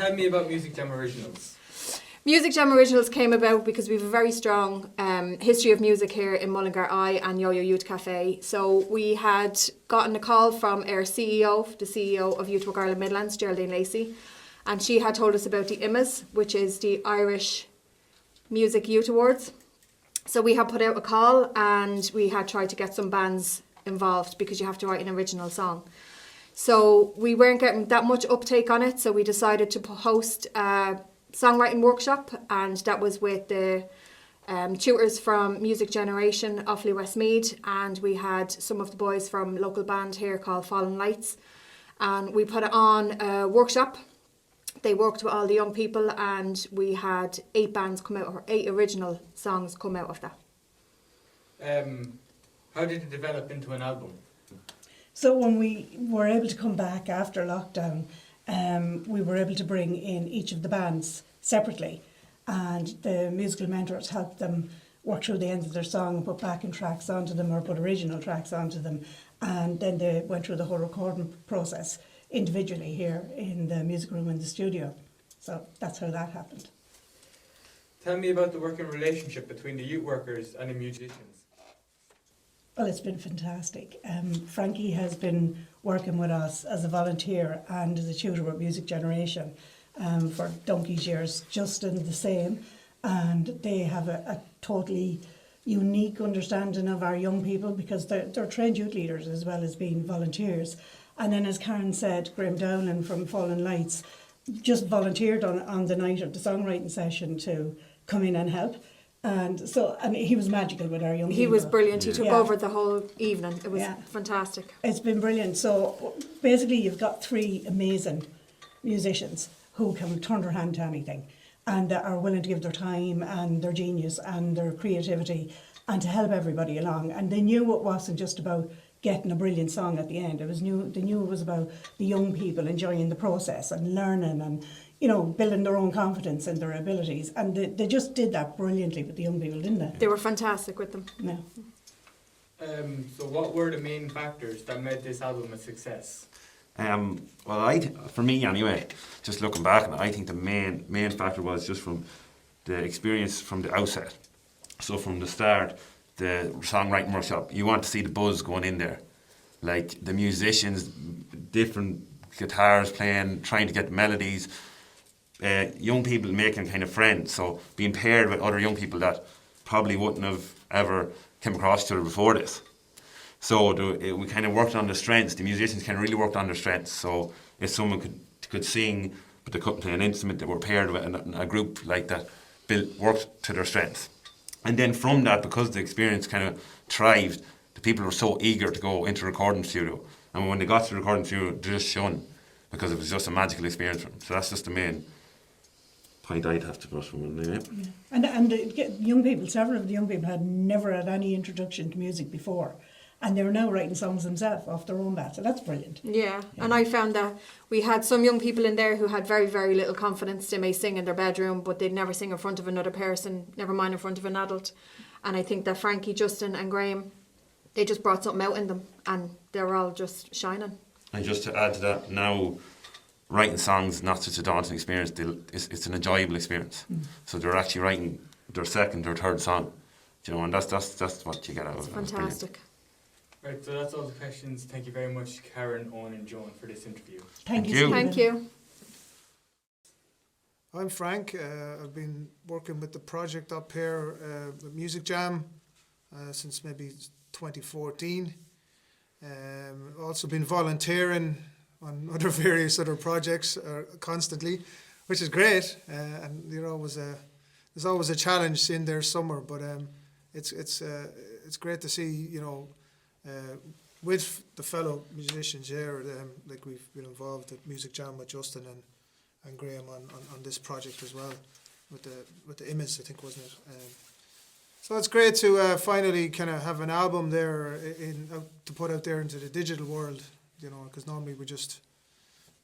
tell me about Music Jam Originals. Music Jam Originals came about because we have a very strong history of music here in Mullingar and YoYo Youth Cafe. So we had gotten a call from our CEO, the CEO of Youth Work Ireland Midlands, Geraldine Lacey, and she had told us about the IMAs, which is the Irish Music Youth Awards. So we had put out a call and we had tried to get some bands involved because you have to write an original song. So we weren't getting that much uptake on it, so we decided to host a songwriting workshop, and that was with the tutors from Music Generation, Offaly Westmeath, and we had some of the boys from local band here called Fallen Lights, and we put it on a workshop. They worked with all the young people, and we had 8 bands come out, or 8 original songs come out of that. How did it develop into an album? So when we were able to come back after lockdown, we were able to bring in each of the bands separately, and the musical mentors helped them work through the ends of their song and put backing tracks onto them or put original tracks onto them, and then they went through the whole recording process individually here in the music room in the studio. So that's how that happened. Tell me about the working relationship between the youth workers and the musicians. Well, it's been fantastic. Frankie has been working with us as a volunteer and as a tutor with Music Generation for donkey's years. Justin the same, and they have a totally unique understanding of our young people because they're trained youth leaders as well as being volunteers. And then, as Karen said, Graham Dowling from Fallen Lights just volunteered on the night of the songwriting session to come in and help. And he was magical with our young people. He was brilliant. He took over the whole evening. It was fantastic. It's been brilliant. So basically you've got 3 amazing musicians who can turn their hand to anything and are willing to give their time and their genius and their creativity and to help everybody along. And they knew it wasn't just about getting a brilliant song at the end. They knew it was about the young people enjoying the process and learning and building their own confidence in their abilities. And they just did that brilliantly with the young people, didn't they? They were fantastic with them. Yeah. So what were the main factors that made this album a success? Well, for me anyway, just looking back, I think the main factor was just from the experience from the outset. So from the start, the songwriting workshop, you want to see the buzz going in there. Like the musicians, different guitars playing, trying to get melodies, young people making kind of friends, so being paired with other young people that probably wouldn't have ever come across each other before this. So we kind of worked on the strengths. The musicians kind of really worked on their strengths. So if someone could sing but they couldn't play an instrument, they were paired with a group like that, worked to their strengths. And then from that, because the experience kind of thrived, the people were so eager to go into a recording studio. And when they got to the recording studio, they just shone because it was just a magical experience for them. So that's just the main point I'd have to put from it. Yeah. And the young people, several of the young people had never had any introduction to music before. And they were now writing songs themselves off their own bat. So that's brilliant. Yeah, and I found that we had some young people in there who had very, very little confidence. They may sing in their bedroom, but they'd never sing in front of another person, never mind in front of an adult. And I think that Frankie, Justin and Graham, they just brought something out in them and they were all just shining. And just to add to that, now writing songs not such a daunting experience, it's an enjoyable experience. So they're actually writing their second or third song, and that's what you get out of it. It's fantastic. Right, so that's all the questions. Thank you very much, Karen, Owen and Joan, for this interview. Thank you. Thank you. I'm Frank. I've been working with the project up here with Music Jam since maybe 2014. Also been volunteering on various other projects constantly, which is great. And there's always a challenge in there somewhere, but it's great to see with the fellow musicians here, like we've been involved at Music Jam with Justin and Graham on this project as well, with the IMAs, I think, wasn't it? So it's great to finally kind of have an album there to put out there into the digital world, because normally we just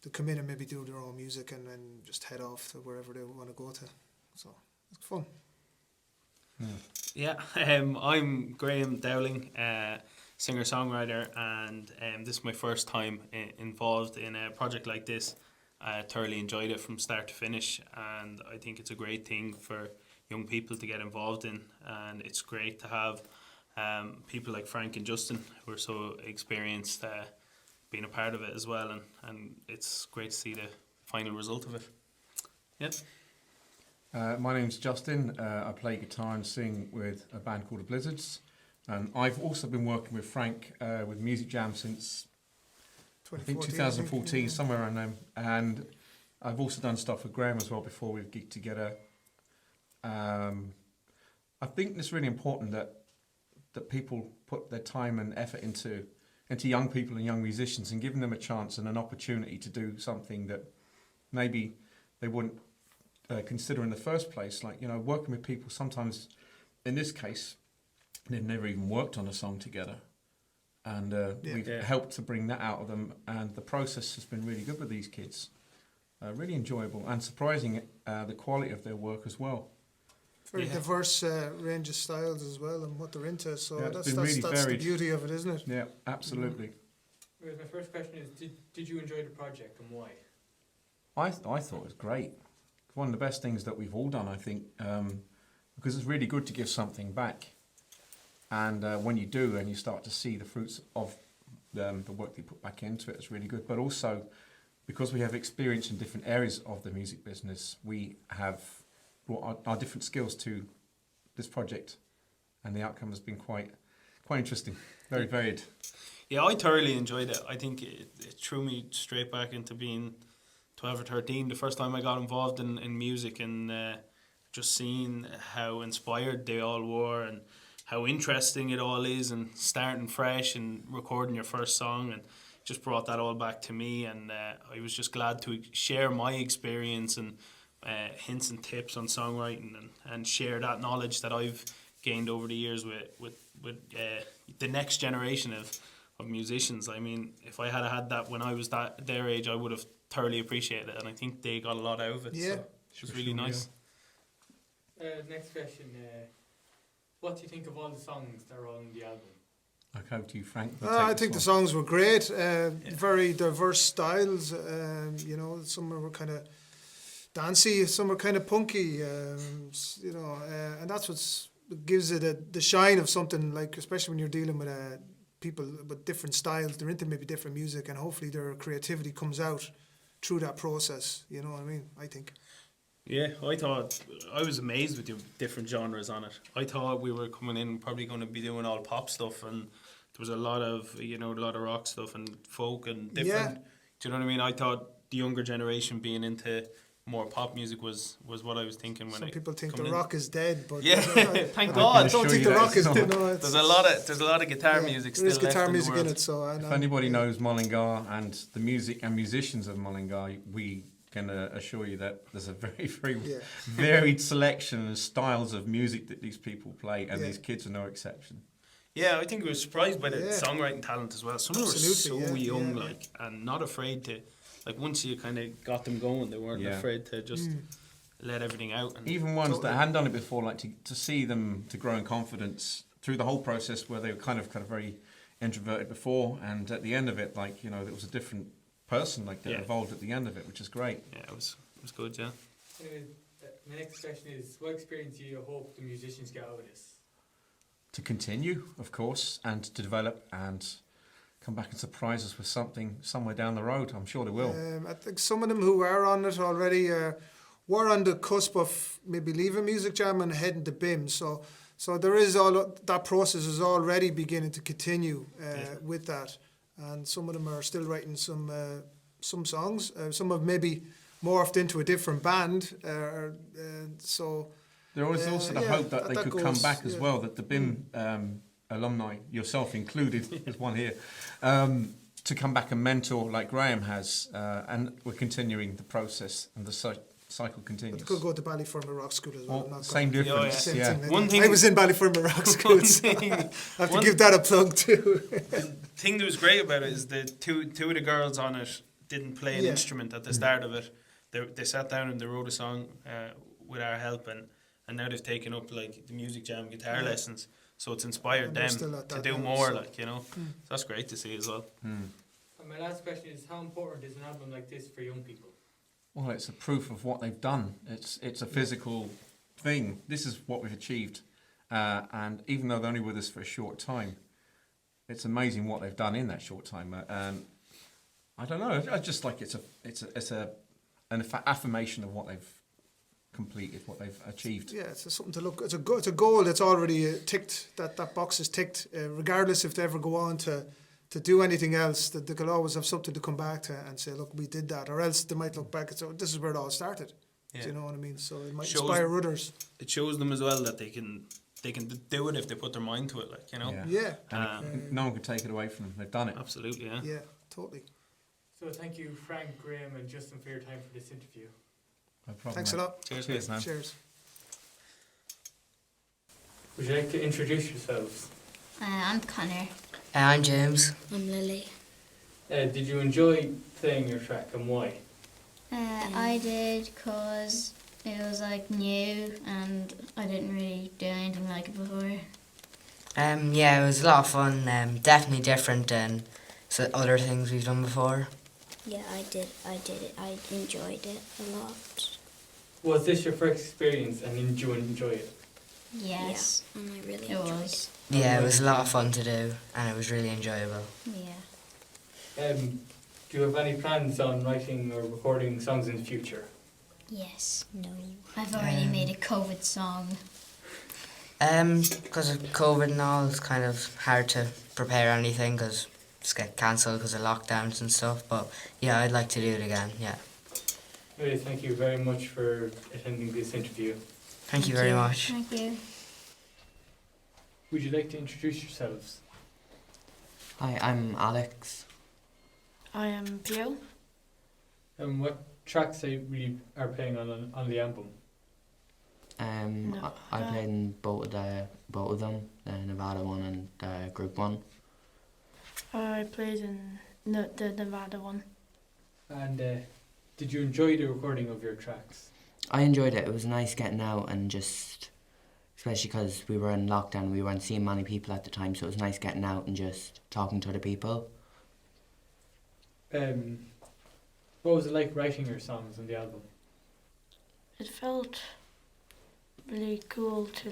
to come in and maybe do their own music and then just head off to wherever they want to go to. So it's fun. Yeah, I'm Graham Dowling, singer-songwriter, and this is my first time involved in a project like this. I thoroughly enjoyed it from start to finish, and I think it's a great thing for young people to get involved in, and it's great to have people like Frank and Justin who are so experienced being a part of it as well, and it's great to see the final result of it. Yep. My name's Justin. I play guitar and sing with a band called the Blizzards. And I've also been working with Frank with Music Jam since I think 2014, somewhere around there. And I've also done stuff with Graham as well before we've geeked together. I think it's really important that people put their time and effort into young people and young musicians and giving them a chance and an opportunity to do something that maybe they wouldn't consider in the first place. Like, working with people sometimes, in this case, they've never even worked on a song together. And we've helped to bring that out of them. And the process has been really good with these kids. Really enjoyable and surprising the quality of their work as well. Very diverse range of styles as well and what they're into. So Yeah, that's really the varied. beauty of it, isn't it? Yeah, absolutely. My first question is, did you enjoy the project and why? I thought it was great. One of the best things that we've all done, I think, because it's really good to give something back. And when you do and you start to see the fruits of the work they put back into it, it's really good. But also, because we have experience in different areas of the music business, we have brought our different skills to this project. And the outcome has been quite interesting, very varied. Yeah, I thoroughly enjoyed it. I think it threw me straight back into being 12 or 13, the first time I got involved in music, and just seeing how inspired they all were and how interesting it all is, and starting fresh and recording your first song, and just brought that all back to me. And I was just glad to share my experience and hints and tips on songwriting, and share that knowledge that I've gained over the years with the next generation of musicians. I mean, if I had that when I was their age, I would have thoroughly appreciated it, and I think they got a lot out of it. Yeah. So it was really nice. Next question. What do you think of all the songs that are on the album? I'll go to you, Frank. I think the songs were great. Very diverse styles. Some were kind of dancey, some were kind of punky. And that's what gives it the shine of something, like, especially when you're dealing with people with different styles. They're into maybe different music, and hopefully their creativity comes out through that process. You know what I mean? I think. Yeah, I was amazed with the different genres on it. I thought we were coming in probably going to be doing all pop stuff, and there was a lot of rock stuff and folk and different. Yeah. Do you know what I mean? I thought the younger generation being into more pop music was what I was thinking when Some people think come the in. rock is dead, but Yeah, thank God. I don't think the rock is dead. No, There's a lot of guitar music still there is left guitar in music the in world. it. So If anybody knows Mullingar and the music and musicians of Mullingar, we can assure you that there's a very, very varied selection and styles of music that these people play, and these kids are no exception. Yeah, I think we were surprised by the songwriting talent as well. Some of them were so Absolutely, young, and not afraid to, once you kind of got them going, they weren't afraid to just let everything out. And even ones that hadn't done it before, like to see them to grow in confidence through the whole process, where they were kind of very introverted before, and at the end of it, there was a different person that evolved at the end of it, which is great. Yeah, it was good, yeah. Anyway, my next question is, what experience do you hope the musicians get out of this? To continue, of course, and to develop and come back and surprise us with something somewhere down the road. I'm sure they will. I think some of them who are on it already were on the cusp of maybe leaving Music Jam and heading to BIM. So there is that process is already beginning to continue with that. And some of them are still writing some songs. Some have maybe morphed into a different band. There is also the hope that they could come back as well, that the BIM alumni, yourself included, there's one here, to come back and mentor like Graham has, and we're continuing the process, and the cycle continues. But could go to Ballyfermot Rock School as well. Same difference. Same Yeah. thing. One thing- I was in Ballyfermot Rock School, so I have to give that a plug too. The thing that was great about it is the two of the girls on it didn't play an instrument at the start of it. They sat down and they wrote a song with our help, and now they've taken up the Music Jam guitar lessons. So it's inspired And they're them still at to that do level, more, so. So that's great to see as well. And my last question is, how important is an album like this for young people? Well, it's a proof of what they've done. It's a physical thing. This is what we've achieved, and even though they're only with us for a short time, it's amazing what they've done in that short time. I don't know. I just like it's an affirmation of what they've completed, what they've achieved. Yeah, it's something to look. It's a goal that's already ticked. That box is ticked. Regardless if they ever go on to do anything else, that they could always have something to come back to and say, look, we did that. Or else they might look back and say, this is where it all started. Yeah. Do you know what I mean? So it might Shows- inspire others. It shows them as well that they can do it if they put their mind to it, like, you know. Yeah, And no one can take it away from them. They've done it. Absolutely, yeah. yeah, totally. So thank you, Frank, Graham, and Justin, for your time for this interview. No problem, Thanks a mate. lot. Cheers, Cheers, man. Cheers. Would you like to introduce yourselves? I'm Connor. I'm James. I'm Lily. Did you enjoy playing your track, and why? I did because it was like new and I didn't really do anything like it before. Yeah, it was a lot of fun. Definitely different than other things we've done before. Yeah, I did it. I enjoyed it a lot. Was this your first experience, and did you enjoy it? Yes. Yeah, and I really enjoyed it. Yeah, it was a lot of fun to do, and it was really enjoyable. Yeah. Do you have any plans on writing or recording songs in the future? Yes. No. I've already made a COVID song. Because of COVID and all, it's kind of hard to prepare anything because it's get cancelled because of lockdowns and stuff. But yeah, I'd like to do it again. Yeah. Anyway, thank you very much for attending this interview. Thank you very much. Thank you. Would you like to introduce yourselves? Hi, I'm Alex. I am Joe. And what tracks are playing on the album? I played in both of them, the Nevada one and the group one. I played in the Nevada one. And did you enjoy the recording of your tracks? I enjoyed it. It was nice getting out and just, especially because we were in lockdown, we weren't seeing many people at the time, so it was nice getting out and just talking to other people. What was it like writing your songs on the album? It felt really cool to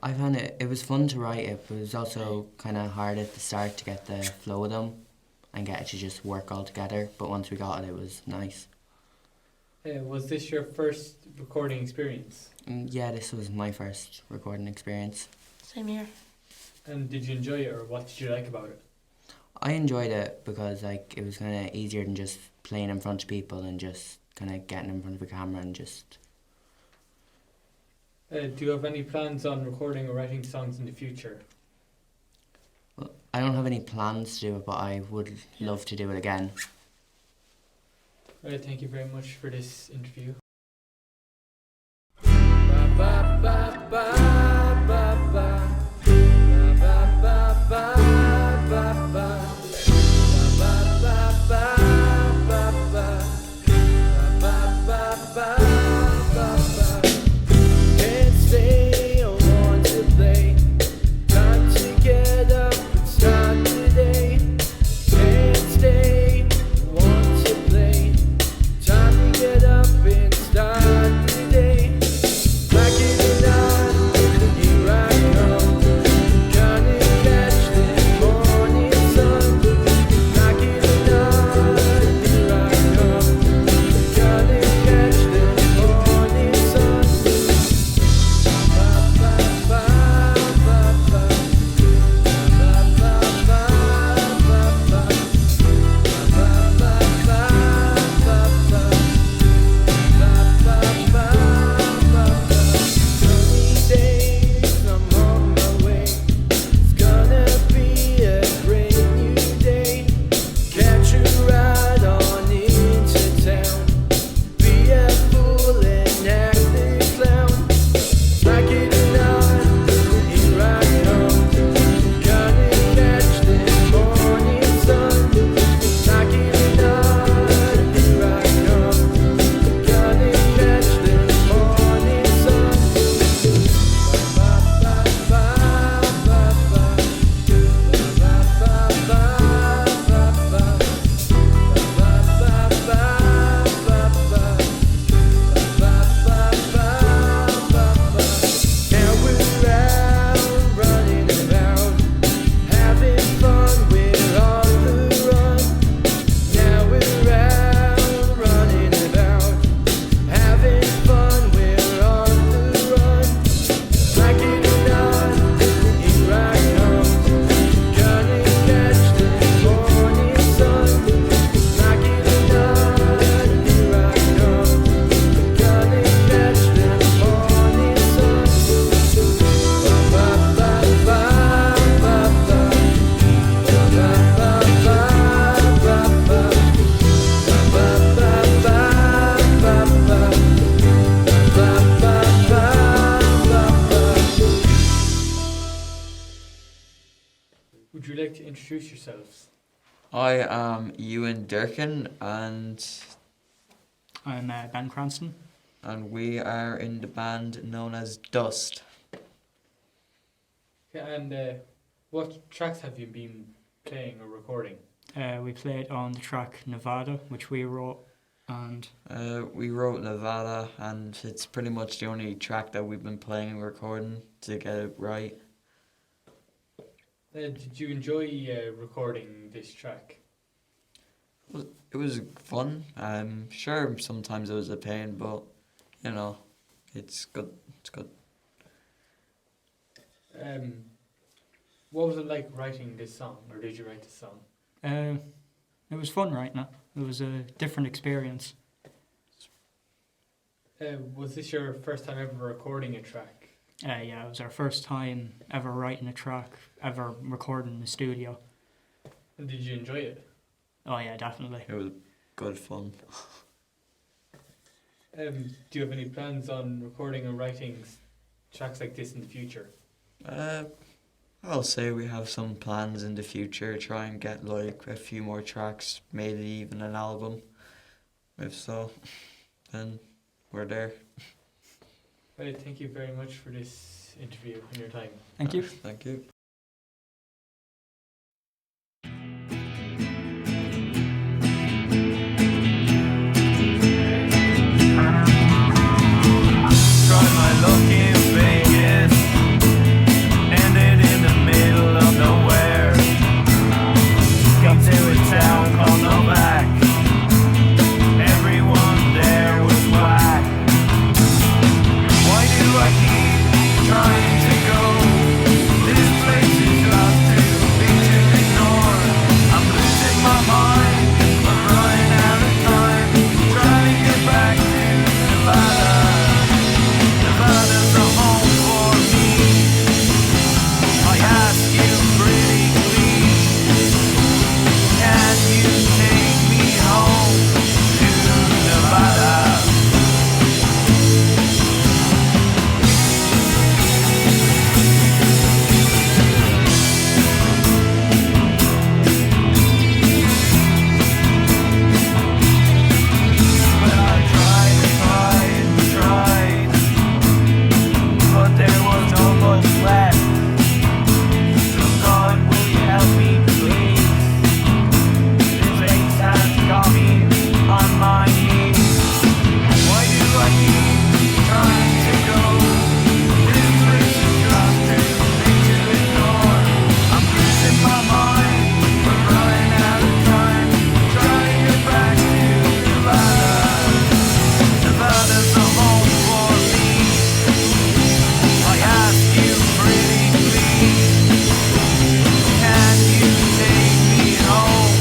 I found it was fun to write it, but it was also kind of hard at the start to get the flow of them and get it to just work all together, but once we got it, it was nice. Was this your first recording experience? Yeah, this was my first recording experience. Same here. And did you enjoy it, or what did you like about it? I enjoyed it because it was kind of easier than just playing in front of people and just kind of getting in front of a camera and just... Do you have any plans on recording or writing songs in the future? Well, I don't have any plans to do it, but I would love to do it again. Right, thank you very much for this interview. Get up and start the day. Like it or not, Would you like to introduce yourselves? I am Ewan Durkin, and I'm Ben Cranston. we are in the band known as Dust. Okay, and what tracks have you been playing or recording? We played on the track Nevada, which we wrote, and We wrote Nevada, and it's pretty much the only track that we've been playing and recording to get it right. Did you enjoy recording this track? It was fun. Sure, sometimes it was a pain, but you know, it's good. It's good. What was it like writing this song, or did you write this song? it was fun writing it. It was a different experience. Was this your first time ever recording a track? Yeah, it was our first time ever writing a track, ever recording in the studio. And did you enjoy it? Oh yeah, definitely. It was good fun. Do you have any plans on recording or writing tracks like this in the future? I'll say we have some plans in the future. Try and get like a few more tracks, maybe even an album. If so, then we're there. Well, thank you very much for this interview and your time. Thank you. Thank you. Tried my luck in Vegas, ended in the middle of nowhere. Got to a town called Novak, everyone there was whack. Why do I keep trying to go? This place is not too big to ignore. I'm losing my mind, I'm running out of time, trying to get back to Nevada. Nevada's a home for me. I ask you pretty please, can you take me home to Nevada? But I tried, but there was not much left. So God, will you help me please? This place has got me on my knees. Why do I keep trying to go? This place is just too big to ignore. I'm losing my mind, we're running out of time, trying to get back to Nevada. Nevada's a home for me. I ask you pretty please, can you take me home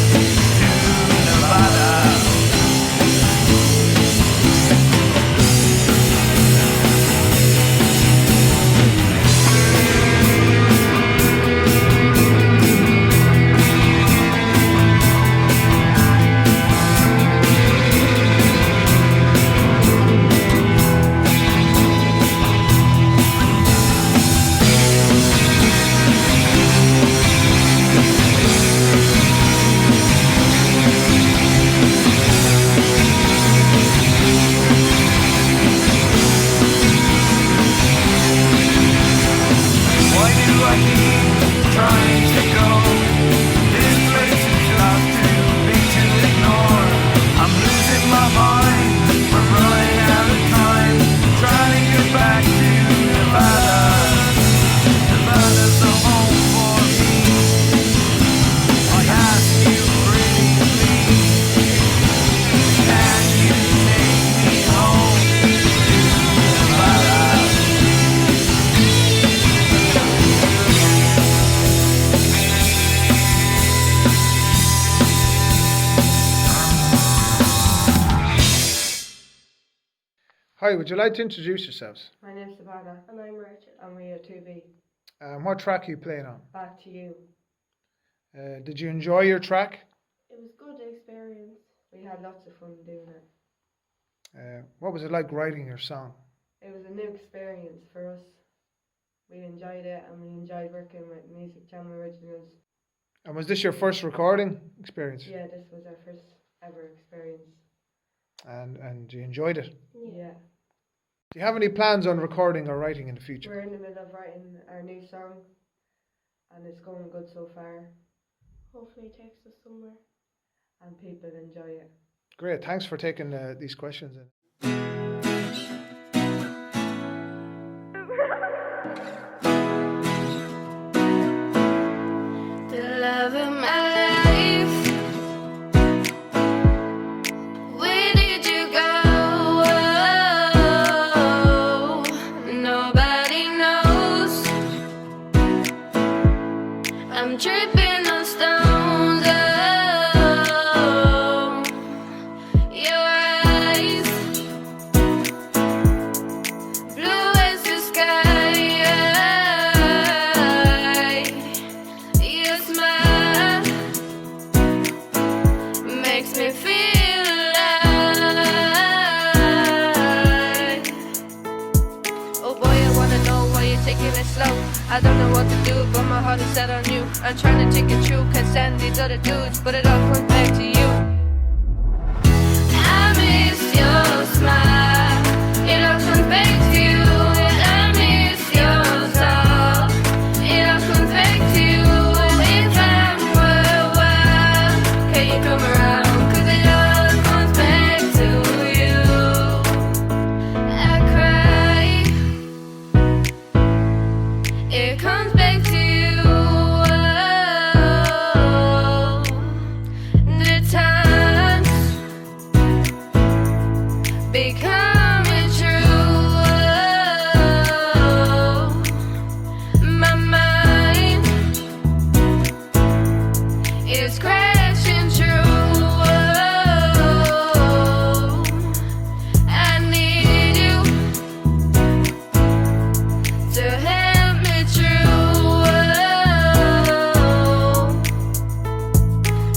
to Nevada? Why do I keep trying to go? This place is just too big to ignore. I'm losing my mind, we're running out of time, trying to get back to Nevada. Nevada's a home for me. I ask you pretty please, can you take me home to Nevada? Hi, would you like to introduce yourselves? My name's Savannah. And I'm Rachel. And we are 2B. What track are you playing on? Back to you. Did you enjoy your track? It was good experience. We had lots of fun doing it. What was it like writing your song? It was a new experience for us. We enjoyed it and we enjoyed working with Music Jam Originals. And was this your first recording experience? Yeah, this was our first ever experience. And you enjoyed it? Yeah. Do you have any plans on recording or writing in the future? We're in the middle of writing our new song, and it's going good so far. Hopefully it takes us somewhere. And people enjoy it. Great, thanks for taking these questions. The love of my life. Where did you go? Nobody knows. I'm tripping on stones. Oh, your eyes, blue as the sky. Your smile makes me feel alive. Oh boy, I wanna know why you're taking it slow. I don't know what to do, but my heart is set on you. I'm trying to take it true, can't stand these other dudes, but it all comes back to you. I miss your smile, it all comes back to you. I miss your talk, it all comes back to you. If I'm worldwide, can you come around? 'Cause it all comes back to you. I cry, it comes back to you. The times becoming true. My mind is crashing through. I need you to help me through.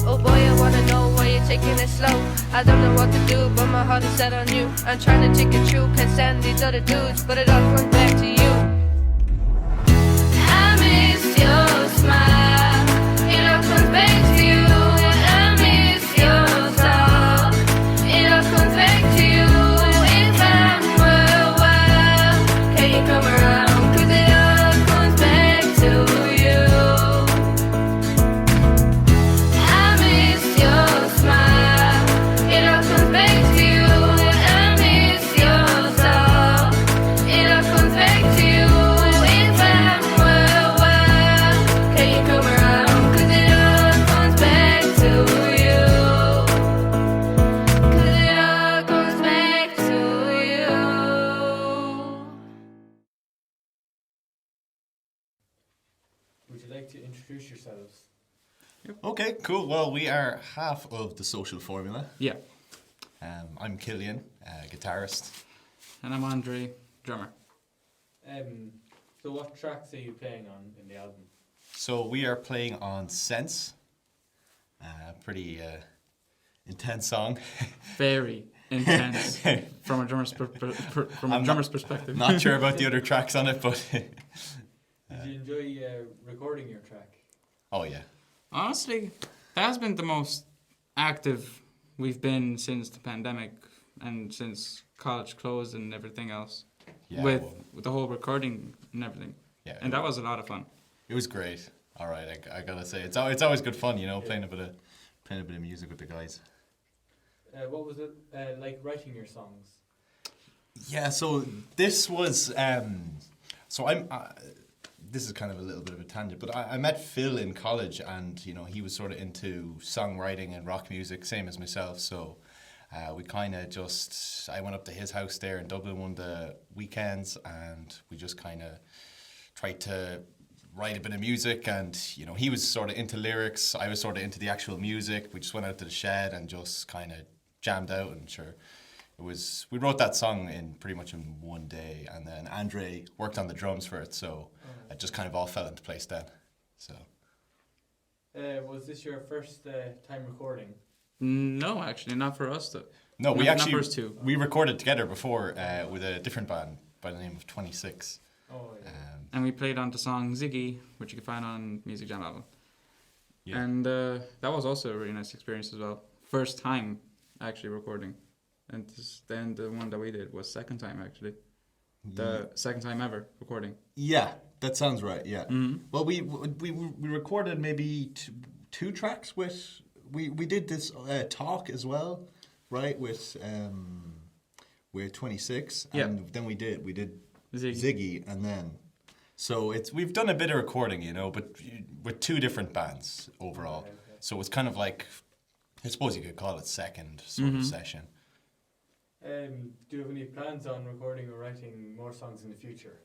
Oh boy, I wanna know why you're taking it slow. I don't know what to do, but my heart is set on you. I'm trying to take it true, can't stand these other dudes, but it all comes back to you. I miss your smile, it all comes back to you. I miss your talk, it all comes back to you. If I'm worldwide, can you come around? 'Cause it all comes back to you. I miss your smile, it all comes back to you. I miss your talk, it all comes back to you. If I'm worldwide, can you come around? 'Cause it all comes back to you. 'Cause it all comes back to you. Would you like to introduce yourselves? Okay, cool. Well, we are half of the Social Formula. Yeah. I'm Killian, guitarist. And I'm Andre, drummer. So what tracks are you playing on in the album? So we are playing on Sense. Pretty intense song. Very intense from a drummer's perspective. Not sure about the other tracks on it, but Did you enjoy recording your track? oh yeah. Honestly, that has been the most active we've been since the pandemic and since college closed and everything else. Yeah, with well, the whole recording and everything. Yeah, And that was a lot of fun. It was great. All right, I gotta say, it's always good fun, you know, playing a bit of music with the guys. What was it like writing your songs? Yeah, so this was so I'm this is kind of a little bit of a tangent, but I met Phil in college, and you know he was sort of into songwriting and rock music, same as myself. So we kind of just I went up to his house there in Dublin one of the weekends, and we just kind of tried to write a bit of music. And you know he was sort of into lyrics, I was sort of into the actual music. We just went out to the shed and just kind of jammed out, and sure. We wrote that song in pretty much in one day, and then Andre worked on the drums for it, so it just kind of all fell into place then. So. Was this your first time recording? No, actually, not for us. No, we not actually for us too. we recorded together before with a different band by the name of 26. Oh, yeah. And we played on the song Ziggy, which you can find on Music Jam album. Yeah. And that was also a really nice experience as well. First time actually recording. And then the one that we did was second time actually. The second time ever recording. Yeah, that sounds right. Yeah. Mhm. Well, we recorded maybe two tracks with we did this talk as well, right? With 26, and then we did Ziggy, and then so we've done a bit of recording, you know, but with two different bands overall. Okay. So it's kind of like, I suppose you could call it second sort of session. Do you have any plans on recording or writing more songs in the future?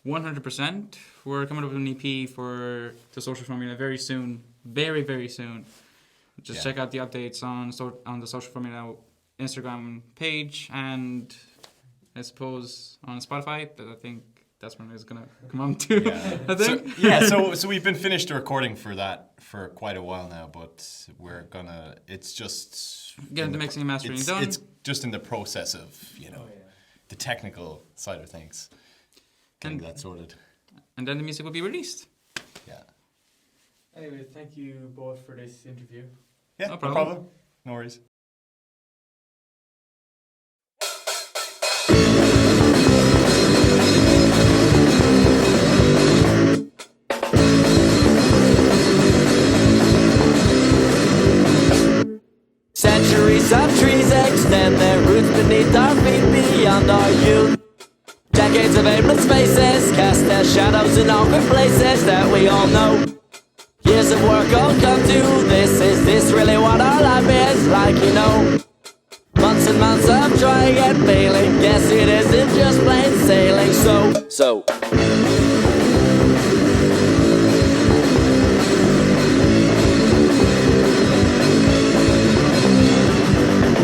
100%. We're coming up with an EP for the Social Formula very soon. Very, very soon. Just check out the updates on the Social Formula Instagram page, and I suppose on Spotify. But I think that's when it's gonna come on to. Yeah. I think. So we've been finished the recording for that for quite a while now, but we're gonna. It's just getting the mixing and mastering done. It's just in the process of the technical side of things, getting that sorted, and then the music will be released. Yeah. Anyway, thank you both for this interview. Yeah, no problem. No worries. Centuries of trees extend their roots beneath our feet beyond our youth. Decades of aimless faces cast their shadows in awkward places that we all know. Years of work all come to this. Is this really what our life is like, you know? Months and months of trying and failing. Guess it isn't just plain sailing. So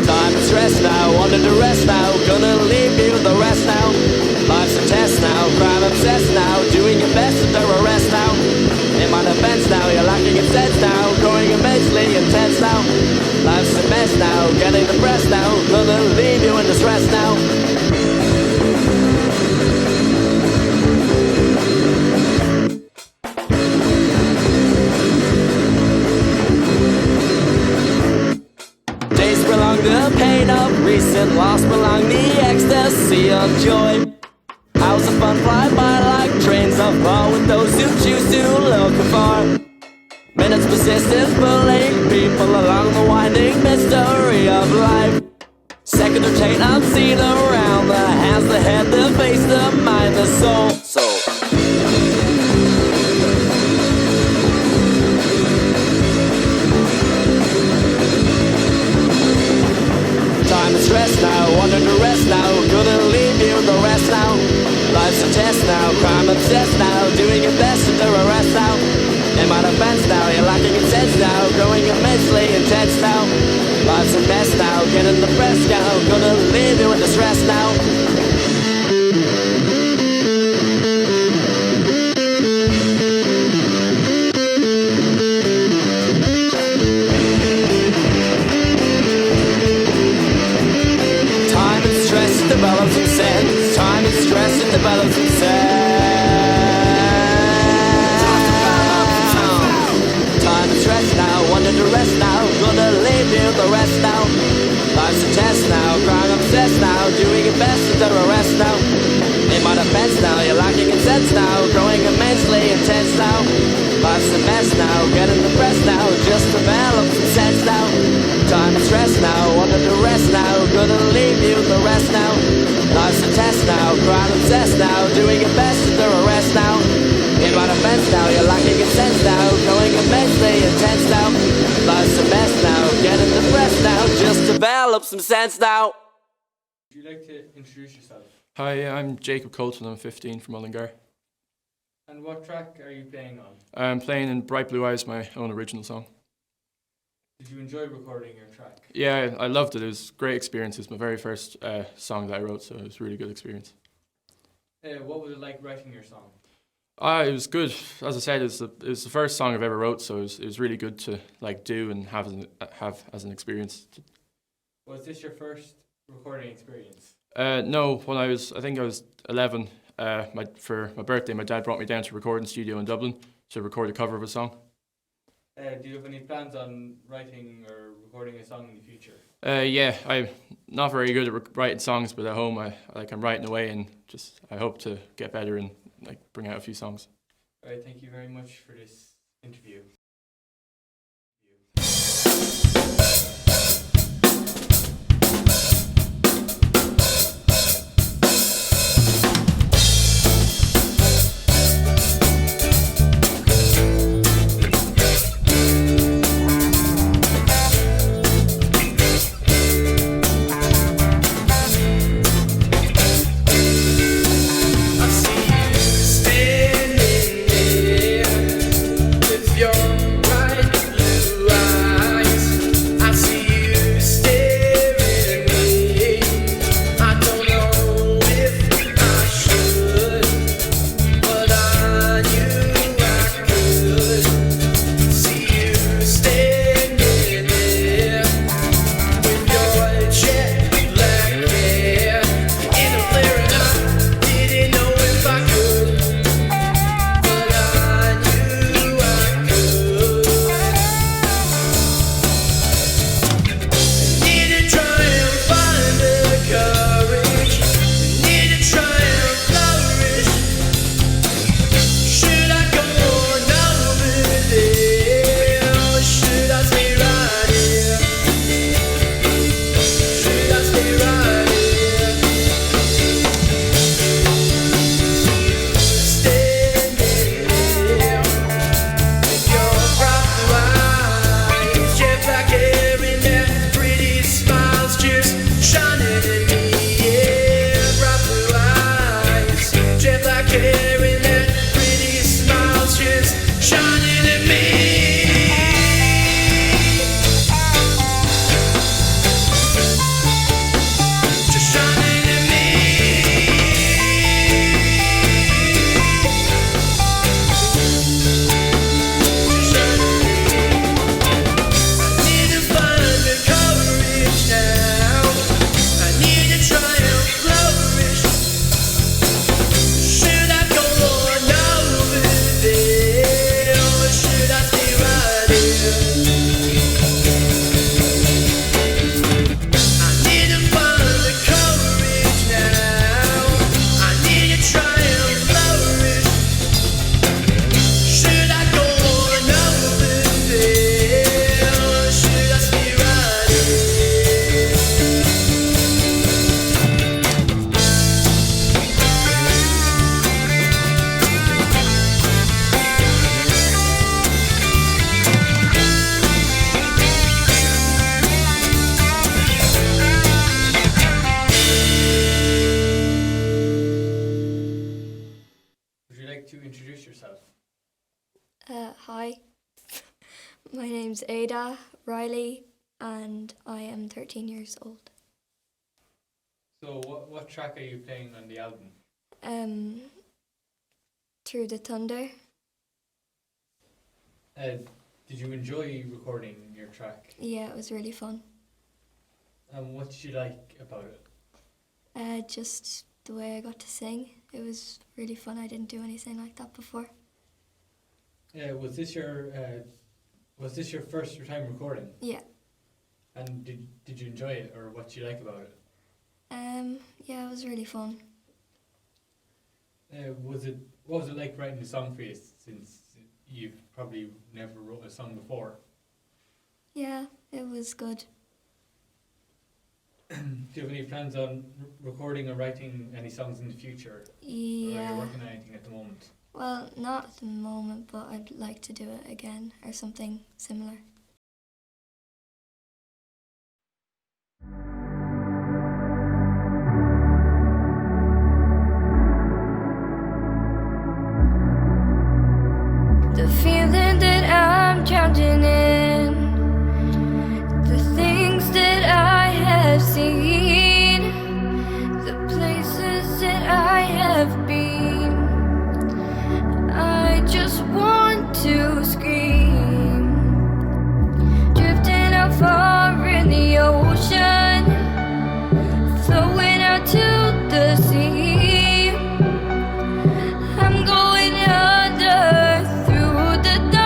time is rest now, under duress now. Gonna leave you the rest now. Life's a test now, crime obsessed now. Doing your best under arrest now. In my defense now, you're lacking in sense now. Growing immensely intense now. Life's a mess now, getting depressed now. Gonna leave you in distress now. Days prolong the pain of recent loss, prolong the ecstasy of joy. Hours of fun fly by like trains of thought with those who choose to look afar. Minutes persistent pulling people along the winding mystery of life. Second rotate unseen around the hands, the head, the face, the mind, the soul. Time is stress now, under duress now. Gonna leave you the rest now. Life's a test now, crime obsessed now. Doing your best under arrest now. In my defense now, you're lacking in sense now. Growing immensely intense now. Life's a mess now, getting depressed now. Gonna leave you in distress now. Time and stress develops in sense. Time and stress it develops in sense. Time and stress now, under duress now. Gonna leave you the rest now. Life's a test now, crime obsessed now. Doing your best under arrest now. In my defense now, you're lacking in sense now. Growing immensely intense now. Life's a mess now, getting depressed now. Just develop some sense now. Time and stress now, under duress now. Gonna leave you the rest now. Life's a test now, crime obsessed now. Doing your best under arrest now. In my defense now, you're lacking in sense now. Growing immensely intense now. Life's a mess now, getting depressed now. Just develop some sense now. Would you like to introduce yourself? Hi, I'm Jacob Colton. I'm 15 from Mullingar. And what track are you playing on? I'm playing in Bright Blue Eyes, my own original song. Did you enjoy recording your track? Yeah, I loved it. It was a great experience. It was my very first song that I wrote, so it was a really good experience. What was it like writing your song? It was good. As I said, it was the first song I've ever wrote, so it was really good to do and have as an experience. Was this your first recording experience? No, when I think I was 11. For my birthday, my dad brought me down to a recording studio in Dublin to record a cover of a song. Do you have any plans on writing or recording a song in the future? Yeah, I'm not very good at writing songs, but at home I'm writing away, and just I hope to get better and like bring out a few songs. All right, thank you very much for this interview. Hi, my name's Ada Riley and I am 13 years old. So what track are you playing on the album? Through the Thunder. Did you enjoy recording your track? Yeah, it was really fun. And what did you like about it? Just the way I got to sing. It was really fun. I didn't do anything like that before. Was this your first time recording? Yeah. And did you enjoy it, or what did you like about it? Yeah, it was really fun. What was it like writing a song for you, since you've probably never wrote a song before? Yeah, it was good. Do you have any plans on recording or writing any songs in the future? Yeah. Or are you working on anything at the moment? Well, not at the moment, but I'd like to do it again or something similar. The feeling that I'm drowning in, the things that I have seen, the places that I have been, I just want to scream. Drifting out far in the ocean, flowing out to the sea. I'm going under through the dark.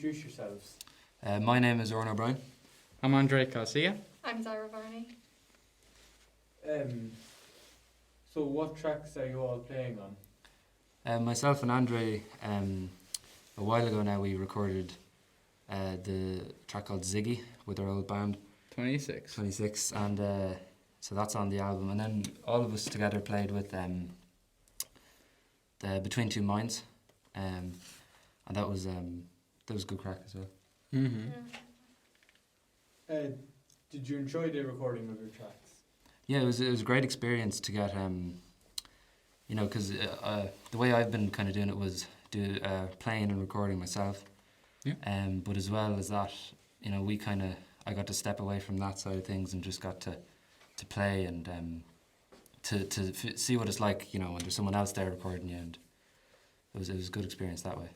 introduce yourselves. My name is Oran O'Brien. I'm Andre Calcia. I'm Zara Varney. So what tracks are you all playing on? Myself and Andre, a while ago now, we recorded the track called Ziggy with our old band. 26. And so that's on the album. And then all of us together played with the Between Two Minds. And that was good crack as well. Mm-hmm. Did you enjoy the recording of your tracks? Yeah, it was a great experience to get, you know, because the way I've been kind of doing it was playing and recording myself. Yeah. But as well as that, you know, I got to step away from that side of things and just got to play and to see what it's like, you know, when there's someone else there recording you, and it was a good experience that way.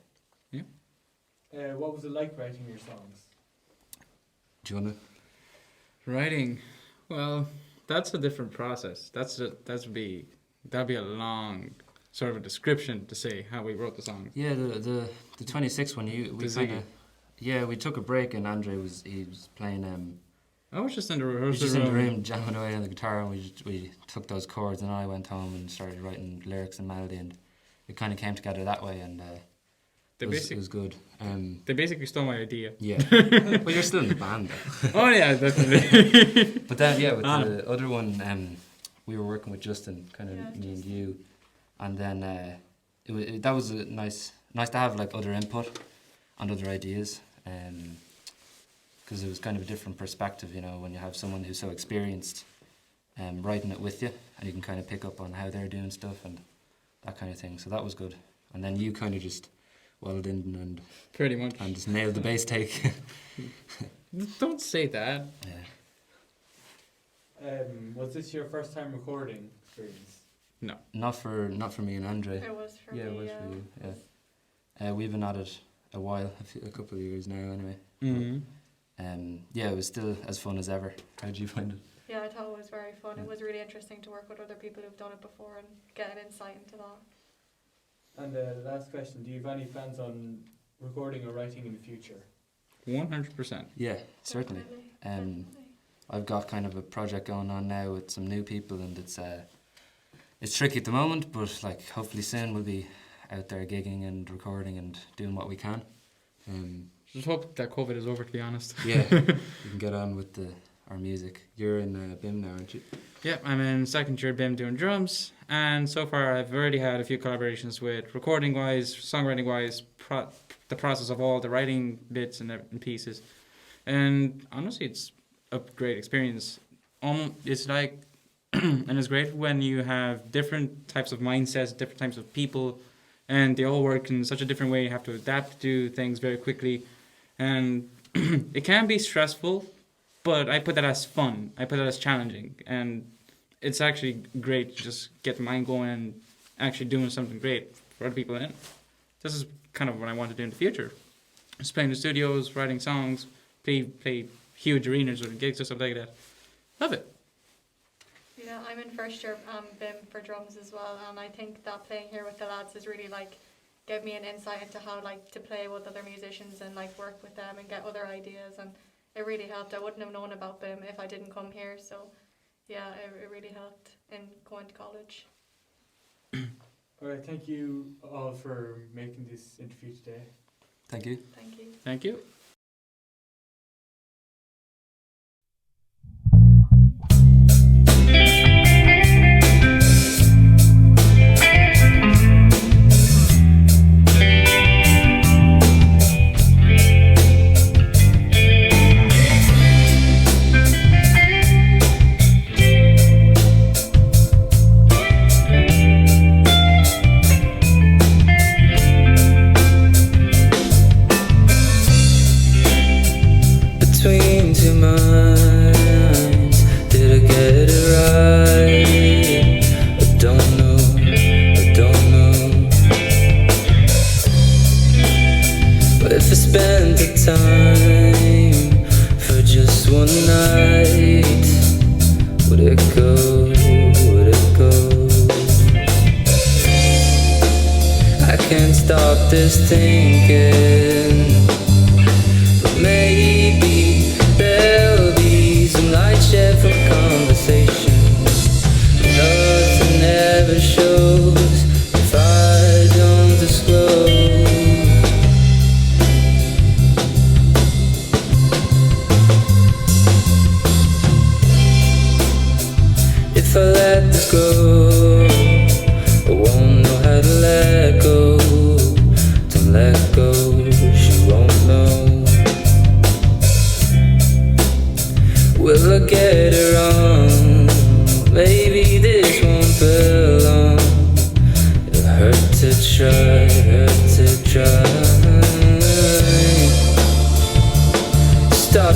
Yeah. What was it like writing your songs? Do you want to? Writing, well, that's a different process. That'd be a long sort of a description to say how we wrote the songs. Yeah, the 26 one, we took a break and Andre was playing. I was just in the He was rehearsal just in the room jamming away on the guitar, and we took those chords, and I went home and started writing lyrics and melody, and it kind of came together that way, and it was good. They basically stole my idea. Yeah. Well, you're still in the band, though. Oh yeah, definitely. But then, yeah, with the other one, we were working with Justin, kind of me and you, and then that was nice to have like other input and other ideas, because it was kind of a different perspective, you know, when you have someone who's so experienced, writing it with you, and you can kind of pick up on how they're doing stuff and that kind of thing. So that was good. And then you kind of just welled in and pretty much and just nailed the bass take. Don't say that. Yeah. Was this your first time recording experience? No. Not for me and Andre. It was for me. Yeah, it was for you. Yeah. We've been at it a while, a couple of years now, anyway. Mm-hmm. But, yeah, it was still as fun as ever. How did you find it? Yeah, I thought it was very fun. It was really interesting to work with other people who've done it before and get an insight into that. And last question, do you have any plans on recording or writing in the future? 100%. Yeah, certainly. I've got kind of a project going on now with some new people, and it's tricky at the moment, but like hopefully soon we'll be out there gigging and recording and doing what we can. Just hope that COVID is over, to be honest. Yeah, we can get on with our music. You're in BIM now, aren't you? Yep, I'm in second year BIM doing drums, and so far I've already had a few collaborations with recording-wise, songwriting-wise, the process of all the writing bits and pieces. And honestly, it's a great experience. It's like, and it's great when you have different types of mindsets, different types of people, and they all work in such a different way. You have to adapt to things very quickly, and it can be stressful, but I put that as fun. I put that as challenging, and it's actually great to just get the mind going and actually doing something great for other people. And this is kind of what I want to do in the future. Just playing in the studios, writing songs, play huge arenas or gigs or something like that. Love it. Yeah, I'm in first year BIM for drums as well, and I think that playing here with the lads is really like give me an insight into how like to play with other musicians and like work with them and get other ideas, and it really helped. I wouldn't have known about BIM if I didn't come here, so yeah, it really helped in going to college. Alright, thank you all for making this interview today. Thank you. Thank you. Thank you. Stop this thinking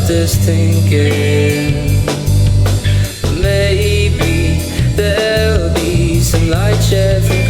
left us thinking maybe there'll be some light shed from